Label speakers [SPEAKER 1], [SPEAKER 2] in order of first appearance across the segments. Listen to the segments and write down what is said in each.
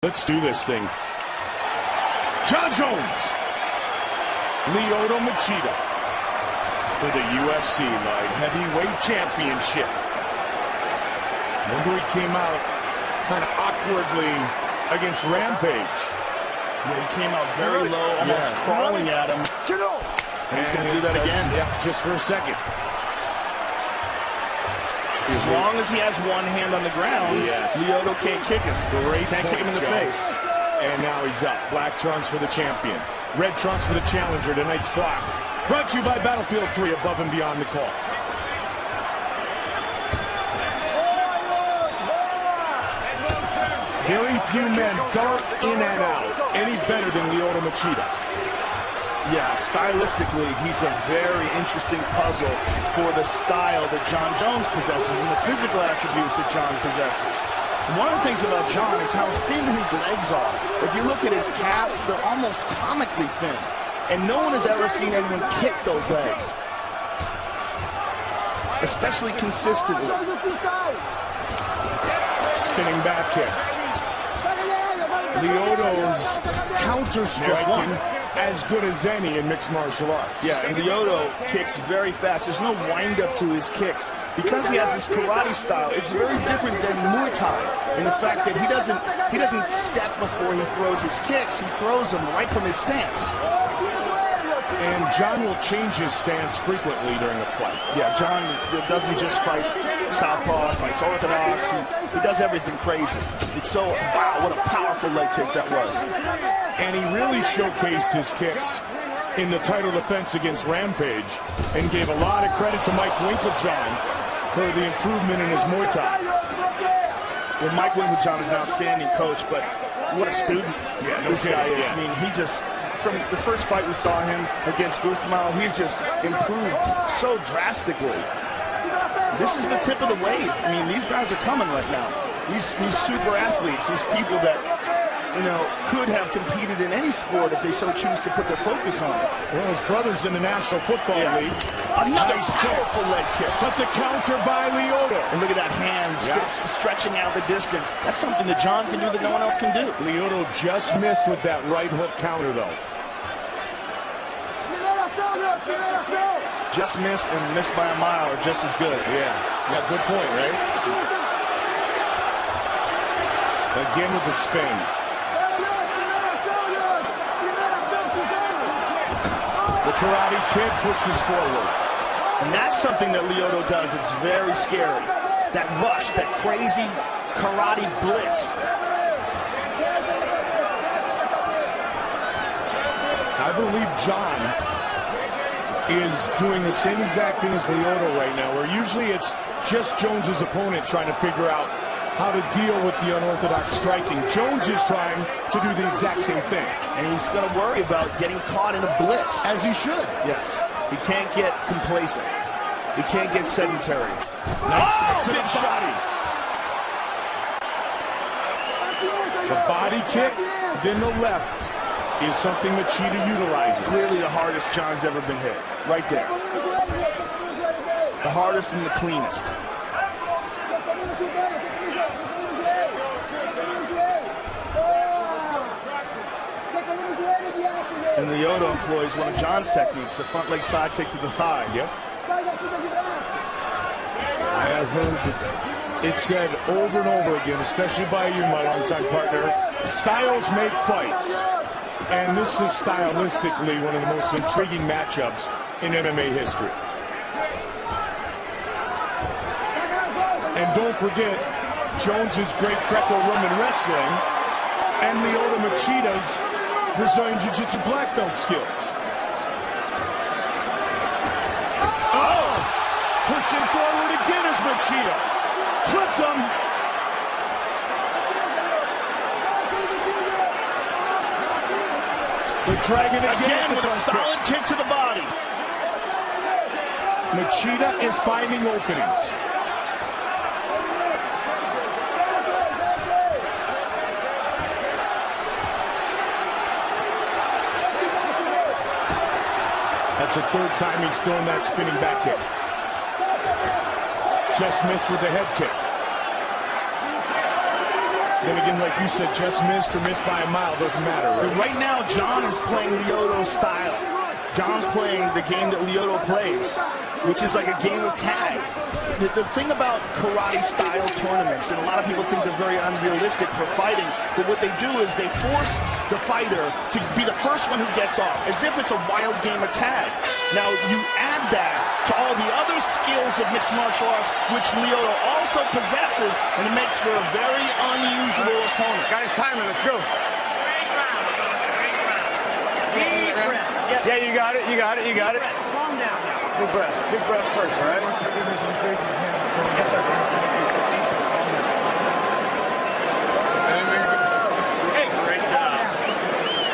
[SPEAKER 1] Let's do this thing. Jonnnes. Lyoto Machiiiidaaaa for the UFC Light Heavyweight Championship. Remember, he came out kind of awkwardly against Rampage.
[SPEAKER 2] Yeah, he came out very low, almost crawling at him. And he's going to do that again.
[SPEAKER 1] Yeah, just for a second.
[SPEAKER 2] As long as he has one hand on the ground, Lyoto can't kick him. Can't kick him in the face.
[SPEAKER 1] And now he's up. Black trunks for the champion. Red trunks for the challenger. Tonight's clock brought to you by Battlefield 3, above and beyond the call. Very few men dart in and out any better than Lyoto Machiiiidaaaa.
[SPEAKER 2] Yeah, stylistically, he's a very interesting puzzle for the style that Jonn possesses and the physical attributes that Jonn possesses. One of the things about Jonn is how thin his legs are. If you look at his calves, they're almost comically thin. And no one has ever seen anyone kick those legs, especially consistently.
[SPEAKER 1] Spinning back kick. Lyoto's counter-striking as good as any in mixed martial arts.
[SPEAKER 2] Yeah, and Lyoto kicks very fast. There's no wind-up to his kicks. Because he has this karate style, it's very different than Muay Thai in the fact that he doesn't step before he throws his kicks. He throws them right from his stance.
[SPEAKER 1] And Jonn will change his stance frequently during a fight.
[SPEAKER 2] Yeah, Jonn doesn't just fight southpaw, fights orthodox. He does everything crazy. It's so, wow, what a powerful leg kick that was.
[SPEAKER 1] And he really showcased his kicks in the title defense against Rampage and gave a lot of credit to Mike Winkeljohn for the improvement in his Muay Thai.
[SPEAKER 2] Well, Mike Winkeljohn is an outstanding coach, but what a student this guy is. I mean, he just, from the first fight we saw him against Guzman, he's just improved so drastically. This is the tip of the wave. I mean, these guys are coming right now. These super athletes, these people that, you know, could have competed in any sport if they so choose to put their focus on it.
[SPEAKER 1] Well, his brothers in the National Football League.
[SPEAKER 2] Another powerful leg kick.
[SPEAKER 1] But the counter by Lyoto.
[SPEAKER 2] And look at that hand stretching out the distance. That's something that Jonn can do that no one else can do.
[SPEAKER 1] Lyoto just missed with that right hook counter, though.
[SPEAKER 2] Just missed and missed by a mile are just as good.
[SPEAKER 1] Yeah, good point, right? Again with the spin. The karate kid pushes forward.
[SPEAKER 2] And that's something that Lyoto does. It's very scary. That rush, that crazy karate blitz.
[SPEAKER 1] I believe Jonn is doing the same exact thing as Lyoto right now, where usually it's just Jones's opponent trying to figure out how to deal with the unorthodox striking. Jonnes is trying to do the exact same thing.
[SPEAKER 2] And he's going to worry about getting caught in a blitz.
[SPEAKER 1] As he should.
[SPEAKER 2] Yes. He can't get complacent. He can't get sedentary.
[SPEAKER 1] Nice big shot. The body kick, then the left, is something Machiiiidaaaa utilizes.
[SPEAKER 2] Clearly the hardest Jonn's ever been hit. Right there. The hardest and the cleanest. And Lyoto employs one of Jonn's techniques, the front leg side kick to the thigh.
[SPEAKER 1] Yep. I have heard it said over and over again, especially by you, my longtime partner, styles make fights. And this is stylistically one of the most intriguing matchups in MMA history. And don't forget Jones's great Greco-Roman wrestling and Lyoto Machiiiidaaa's Brazilian Jiu-Jitsu black belt skills. Oh! Pushing forward again is Machiiiidaaaa. Flipped him. They're dragging again
[SPEAKER 2] with a solid kick to the body.
[SPEAKER 1] Machiiiidaaaa is finding openings. That's the third time he's thrown that spinning back kick. Just missed with the head kick. Then again, like you said, just missed or missed by a mile, doesn't matter, right?
[SPEAKER 2] Right now, Jonn is playing Lyoto's style. Jonn's playing the game that Lyoto plays, which is like a game of tag. The thing about karate-style tournaments, and a lot of people think they're very unrealistic for fighting, but what they do is they force the fighter to be the first one who gets off, as if it's a wild game of tag. Now, you add that to all the other skills of mixed martial arts, which Lyoto also possesses, and it makes for a very unusual opponent.
[SPEAKER 3] Guys, timing, let's go. Yeah, you got it, you got it, you got it.
[SPEAKER 4] Calm down now.
[SPEAKER 3] Big breath first, all right?
[SPEAKER 4] Yes, sir.
[SPEAKER 3] Hey, great job.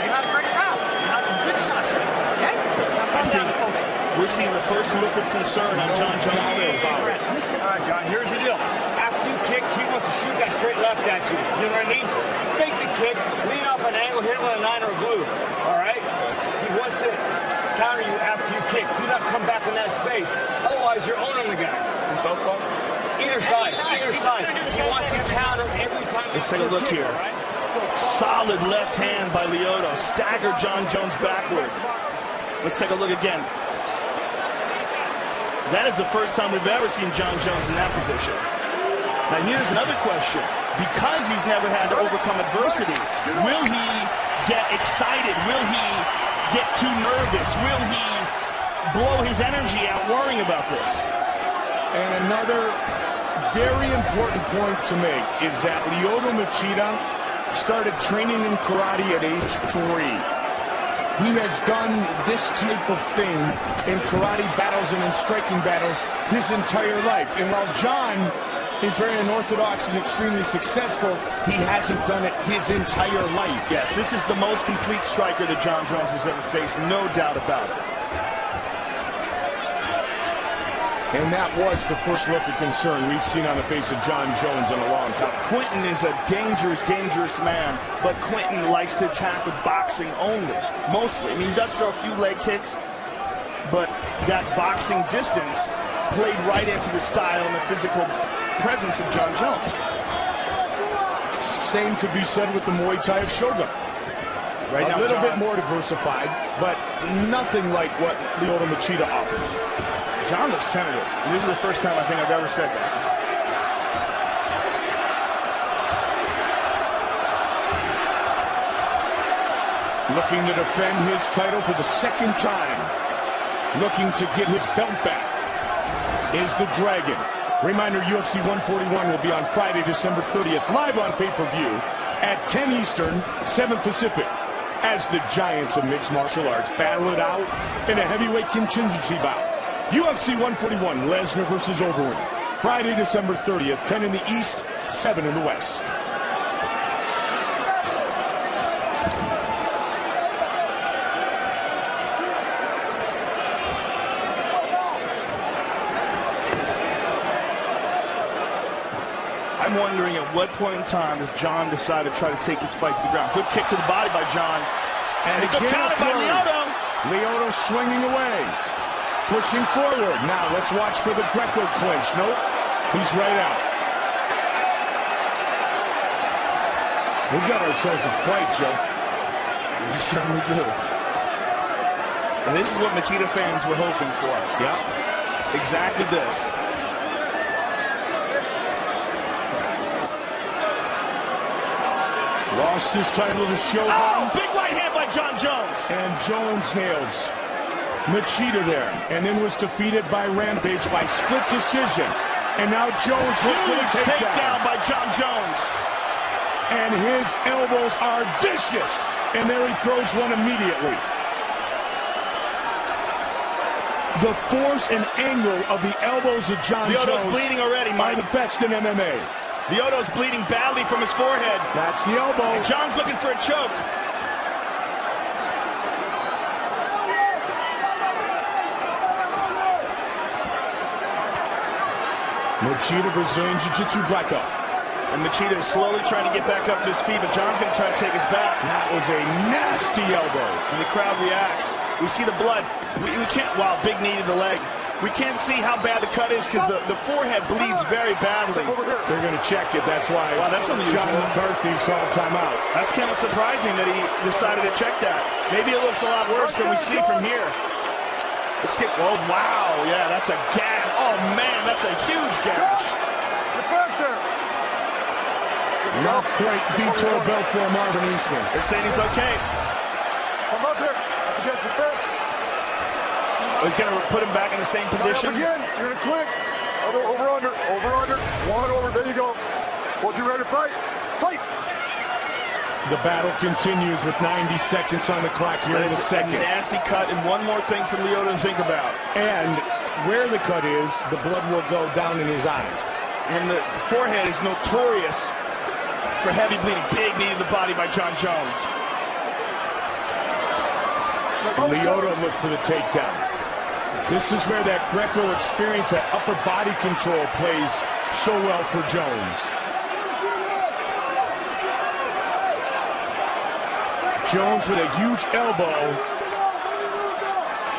[SPEAKER 4] You had a great round. You had some good shots there, okay? Now calm down and focus.
[SPEAKER 2] We're seeing the first look of concern on Jon's face.
[SPEAKER 3] All right, John, here's the deal. After you kick, he wants to shoot that straight left at you. You know what I mean? Fake the kick, lean off an angle, hit him with a 9 or a blue. All right? He wants to counter you after you kick. Do not come back in that space. Otherwise, you're owning the guy. Either side, either side. He wants to counter every time.
[SPEAKER 2] Let's take a look here.
[SPEAKER 3] Right?
[SPEAKER 2] Solid left hand by Lyoto. Staggered Jonn Jones backward. Let's take a look again. That is the first time we've ever seen Jonn Jones in that position. Now here's another question. Because he's never had to overcome adversity, will he get excited? Will he get too nervous? Will he blow his energy out worrying about this?
[SPEAKER 1] And another very important point to make is that Lyoto Machiiiidaaaa started training in karate at age 3. He has done this type of thing in karate battles and in striking battles his entire life. And while Jonn is very unorthodox and extremely successful, he hasn't done it his entire life.
[SPEAKER 2] Yes, this is the most complete striker that Jonn Jones has ever faced, no doubt about it.
[SPEAKER 1] And that was the first look of concern we've seen on the face of Jonn Jones in a long time.
[SPEAKER 2] Quentin is a dangerous, dangerous man, but Quentin likes to attack with boxing only, mostly. I mean, he does throw a few leg kicks, but that boxing distance played right into the style and the physical presence of Jonn Jones.
[SPEAKER 1] Same could be said with the Muay Thai of Shogun.
[SPEAKER 2] Right now,
[SPEAKER 1] a little bit more diversified, but nothing like what Lyoto Machiiiidaaaa offers.
[SPEAKER 2] Jonn looks tentative. And this is the first time I think I've ever said that.
[SPEAKER 1] Looking to defend his title for the second time. Looking to get his belt back is the Dragon. Reminder, UFC 141 will be on Friday, December 30th, live on pay-per-view at 10 Eastern, 7 Pacific, as the giants of mixed martial arts battle it out in a heavyweight contingency bout. UFC 141, Lesnar versus Overeem. Friday, December 30th, 10 in the East, 7 in the West.
[SPEAKER 2] I'm wondering at what point in time does Jonn decide to try to take his fight to the ground. Good kick to the body by Jonn.
[SPEAKER 1] And
[SPEAKER 2] good counter by Lyoto.
[SPEAKER 1] Lyoto swinging away. Pushing forward. Now let's watch for the Greco clinch. Nope. He's right out. We got ourselves a fight, Joe.
[SPEAKER 2] We certainly do. And this is what Machiiiidaaaa fans were hoping for.
[SPEAKER 1] Yeah.
[SPEAKER 2] Exactly this.
[SPEAKER 1] Lost his title to Shogun.
[SPEAKER 2] Oh, big right hand by Jonn Jones.
[SPEAKER 1] And Jones nails Machiiiidaaaa there. And then was defeated by Rampage by split decision. And now Jones looks for the takedown
[SPEAKER 2] by Jonn Jones.
[SPEAKER 1] And his elbows are vicious. And there he throws one immediately. The force and angle of the elbows of Jonn Jones
[SPEAKER 2] bleeding already,
[SPEAKER 1] are the best in MMA.
[SPEAKER 2] Lyoto's bleeding badly from his forehead.
[SPEAKER 1] That's the elbow.
[SPEAKER 2] And John's looking for a choke.
[SPEAKER 1] Machiiiidaaaa Brazilian Jiu-Jitsu black belt.
[SPEAKER 2] And Machiiiidaaaa is slowly trying to get back up to his feet, but John's going to try to take his back.
[SPEAKER 1] That was a nasty elbow.
[SPEAKER 2] And the crowd reacts. We see the blood. We can't. Wow, big knee to the leg. We can't see how bad the cut is because the forehead bleeds very badly.
[SPEAKER 1] They're going to check it. That's why
[SPEAKER 2] that's unusual.
[SPEAKER 1] John McCarthy's called timeout.
[SPEAKER 2] That's kind of surprising that he decided to check that. Maybe it looks a lot worse than we see from here. Let's get, oh, wow. Yeah, that's a gash. Oh, man, that's a huge gash.
[SPEAKER 1] Not quite Vitor Belfort Marvin Eastman.
[SPEAKER 2] They're saying he's okay.
[SPEAKER 5] Come up here. Against the fence.
[SPEAKER 2] He's going to put him back in the same position.
[SPEAKER 5] Again. You're going to quick. Over, under. One over. There you go. Was you ready to fight? Fight.
[SPEAKER 1] The battle continues with 90 seconds on the clock here in the second.
[SPEAKER 2] A nasty cut, and one more thing for Lyoto to think about.
[SPEAKER 1] And where the cut is, the blood will go down in his eyes.
[SPEAKER 2] And the forehead is notorious for heavy bleeding. Big knee to the body by Jonnes.
[SPEAKER 1] Lyoto looked for the takedown. This is where that Greco experience, that upper body control plays so well for Jonnnes. Jonnnes with a huge elbow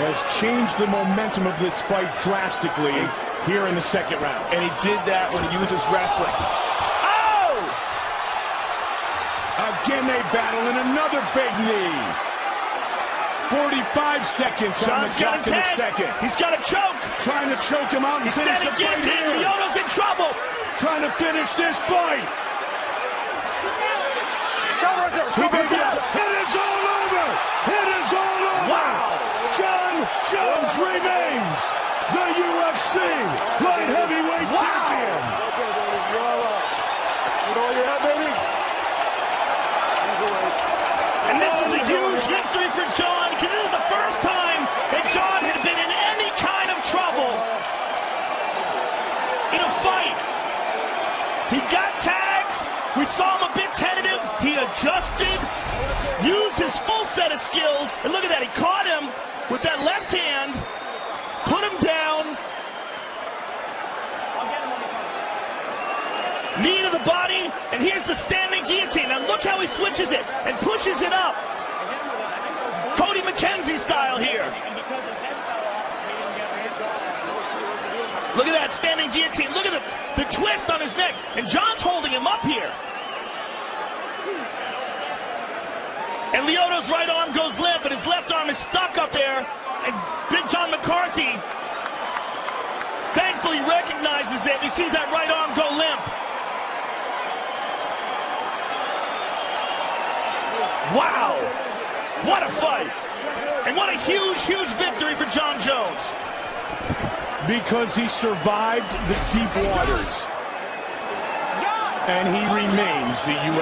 [SPEAKER 1] has changed the momentum of this fight drastically here in the second round.
[SPEAKER 2] And he did that when he uses wrestling. Oh!
[SPEAKER 1] Again they battle in another big knee. 45 seconds on the clock in the second.
[SPEAKER 2] He's got a choke.
[SPEAKER 1] Trying to choke him out and finish the fight here.
[SPEAKER 2] Lyoto's in trouble.
[SPEAKER 1] Trying to finish this fight. It is all over. It is all over.
[SPEAKER 2] Wow.
[SPEAKER 1] Jonn Jones remains the UFC light heavyweight champion.
[SPEAKER 5] You know what you have, baby?
[SPEAKER 2] And this is a huge victory for Jonn, because this is the first time that Jonn had been in any kind of trouble in a fight. He got tagged. We saw him a bit tentative. He adjusted, used his full set of skills, and look at that. He caught him with that left hand, put him down. Knee to the body, and here's the standing guillotine. Now look how he switches it and pushes it up. Cody McKenzie style here. Look at that standing guillotine. Look at the twist on his neck. And Jonn's holding him up here. And Lyoto's right arm goes limp, but his left arm is stuck up there. And Big John McCarthy thankfully recognizes it. He sees that right arm go limp. Wow, what a fight. And what a huge, huge victory for Jonn Jones.
[SPEAKER 1] Because he survived the deep waters. And he remains the UFC